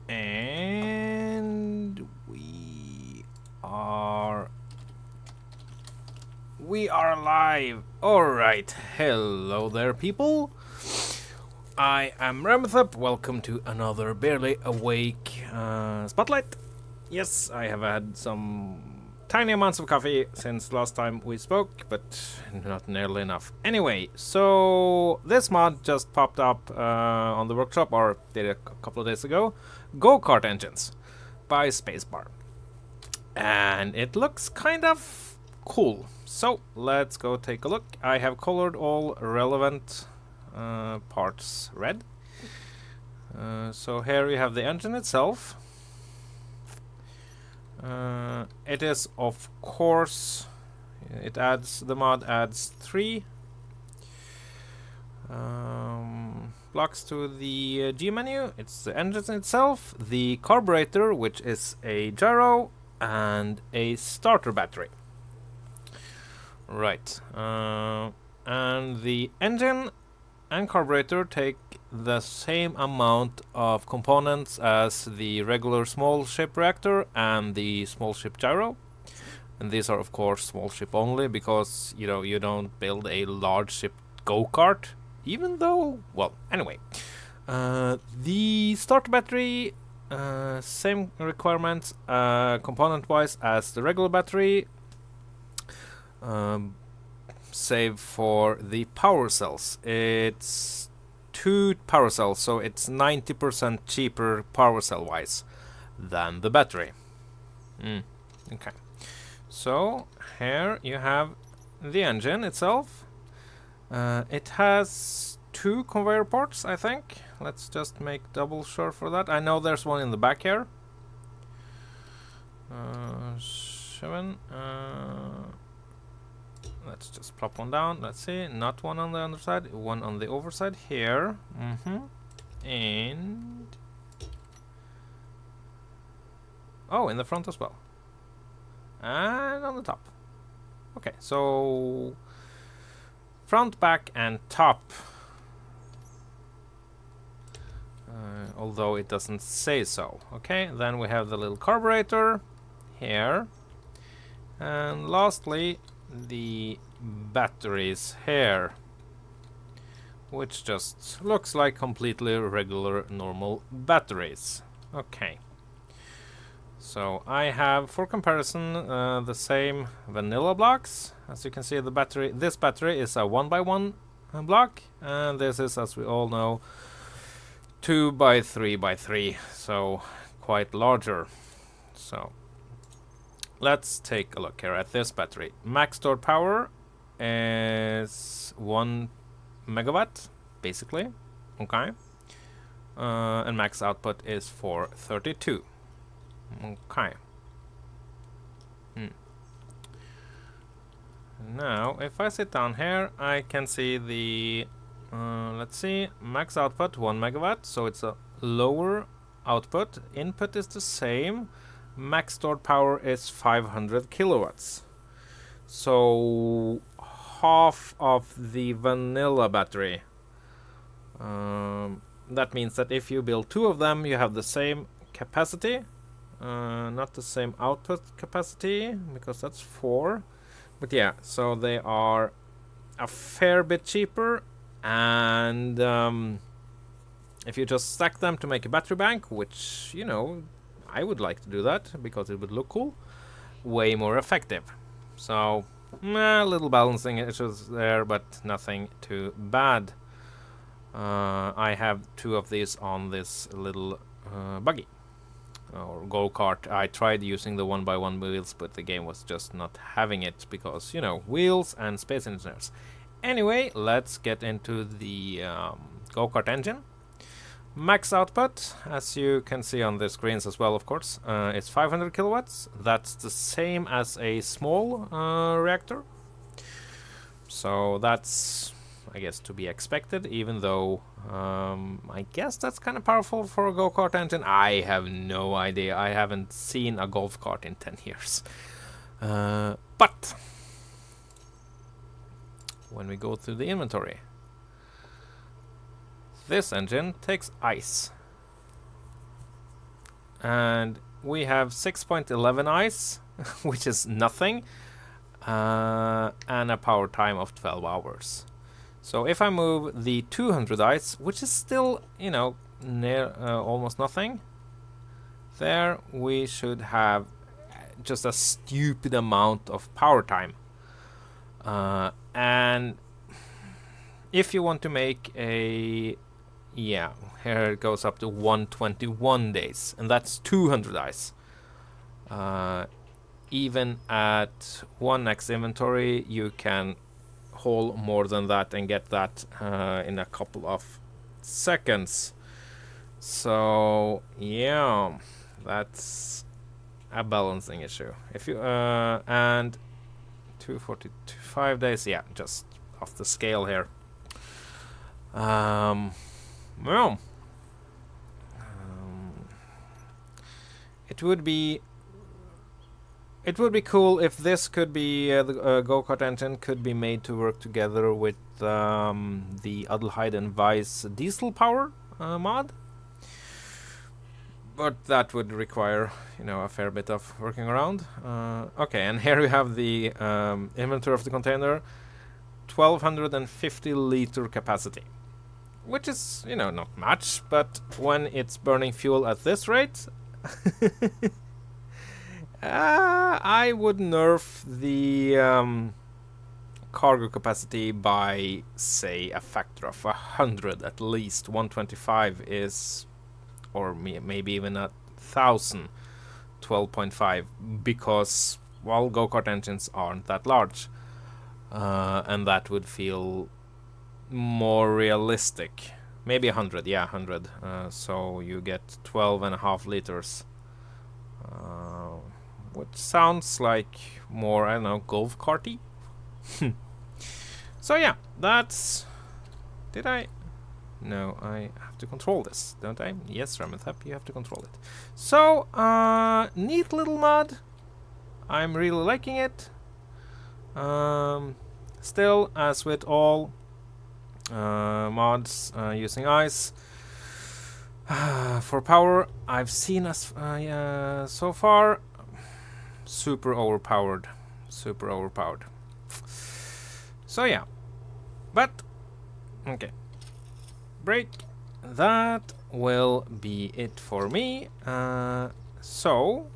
And we are alive. All right. Hello there, people. I am Ramethup. Welcome to another Barely Awake Spotlight. Yes, I have had some tiny amounts of coffee since last time we spoke, but not nearly enough. Anyway, so this mod just popped up on the workshop, or did a couple of days ago. Go-Kart engines by Spacebar. And it looks kind of cool. So let's go take a look. I have colored all relevant parts red. So here we have the engine itself. It is, of course, the mod adds 3 blocks to the G menu. It's the engine itself, the carburetor, which is a gyro, and a starter battery. Right. And the engine and carburetor take the same amount of components as the regular small ship reactor and the small ship gyro. And these are, of course, small ship only because, you don't build a large ship go-kart. Even though, well, anyway. The starter battery, same requirements component-wise as the regular battery. Save for the power cells. It's 2 power cells, so it's 90% cheaper power cell wise than the battery. Okay. So here you have the engine itself. It has 2 conveyor ports, I think. Let's just make double sure for that. I know there's one in the back here. 7. Let's just plop one down. Let's see. Not one on the underside. One on the overside here. And... oh, in the front as well. And on the top. Okay, so... front, back, and top. Although it doesn't say so. Okay, then we have the little carburetor here. And lastly, the batteries here, which just looks like completely regular normal batteries. Okay, so I have, for comparison, the same vanilla blocks. As you can see, this battery is a 1x1 block, and this is, as we all know, 2x3x3, so quite larger. So let's take a look here at this battery. Max stored power is 1 megawatt, basically. Okay. And max output is 432. Okay. Now, if I sit down here, I can see the... let's see, max output 1 megawatt, so it's a lower output. Input is the same. Max stored power is 500 kilowatts. So half of the vanilla battery. That means that if you build 2 of them, you have the same capacity. Not the same output capacity, because that's 4. But yeah, so they are a fair bit cheaper. And if you just stack them to make a battery bank, which, I would like to do that because it would look cool, way more effective. So, a little balancing issues there, but nothing too bad. I have 2 of these on this little buggy or go-kart. I tried using the 1x1 wheels, but the game was just not having it because, wheels and space engineers. Anyway, let's get into the go-kart engine. Max output, as you can see on the screens as well, of course, is 500 kilowatts. That's the same as a small reactor. So that's, I guess, to be expected, even though I guess that's kind of powerful for a go-kart engine. I have no idea. I haven't seen a golf cart in 10 years. But when we go through the inventory, this engine takes ice. and we have 6.11 ice, which is nothing, and a power time of 12 hours. So if I move the 200 ice, which is still, you know, near almost nothing, there we should have just a stupid amount of power time. And if you want to make a, yeah, here it goes up to 121 days, and that's 200 ice. Even at 1x inventory, you can haul more than that and get that in a couple of seconds. So yeah, that's a balancing issue. If you and 245 days, yeah, just off the scale here. Well, it would be cool if this could be the go-kart engine could be made to work together with the Adelheid and Weiss diesel power mod. But that would require, you know, a fair bit of working around. Okay, and here we have the inventory of the container, 1250 liter capacity, which is, you know, not much, but when it's burning fuel at this rate, I would nerf the cargo capacity by, say, a factor of 100 at least. 125 is, or maybe even 1,000, 12.5, because, well, go-kart engines aren't that large. And that would feel more realistic. Maybe 100, yeah, 100. So you get 12.5 liters. Which sounds like more, I don't know, golf carty. So yeah, that's... Did I... No, I have to control this, don't I? Yes, Ramethap, you have to control it. So, neat little mod. I'm really liking it. Still, as with all mods using ice, for power, I've seen us so far super overpowered. So yeah, but okay. Break. That will be it for me. So,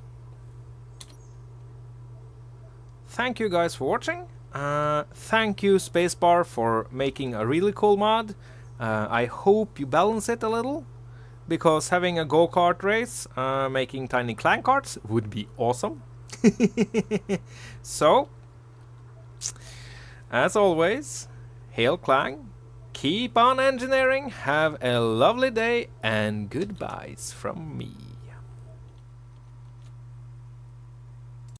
thank you guys for watching. Thank you Spacebar for making a really cool mod. I hope you balance it a little, because having a go-kart race making tiny clan carts would be awesome. So, as always, hail Clang, keep on engineering, have a lovely day, and goodbyes from me.